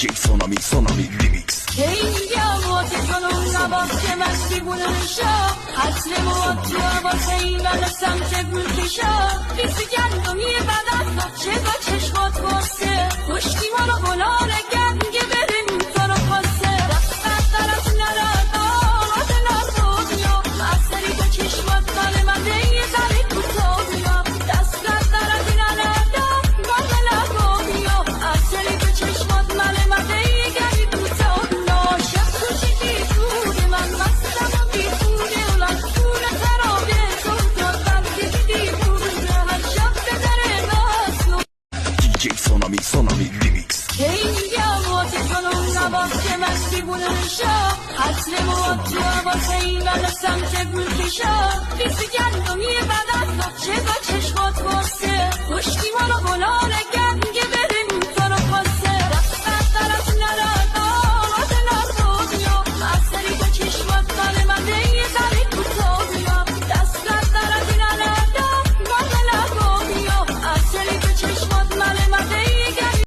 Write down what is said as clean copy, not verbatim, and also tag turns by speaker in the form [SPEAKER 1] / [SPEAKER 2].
[SPEAKER 1] DJ Sonami Remix.
[SPEAKER 2] هیامات کنون نباس که مستی بونشا حسن مواد تو عباس این بلا سمت گلکشا بیسی گندمی بدن چه با چشمات واسه کشتی مالو بلاره گنگه بریم تو رو پاسه دستت درست نداد آمد نازودیا مستری با چشمات مال من دیگه زنی کتابیا دستت درست نداد آمد نازودیا مستری با چشمات مال من دیگه گنی کتابیا شب تو چیزی توده من مستم و بیتونه اولاد پول خرابه تو دادم که دیدی بوده هر شب بدره ناسو
[SPEAKER 1] DJ Sonami Remix.
[SPEAKER 2] هیامات کنون نباس که مستی بونشا حسن مواد تو عباس این بلا سمت گلکشا بیسی گندمی بدن چه با چشمات واسه کشتی مالو بلاره گند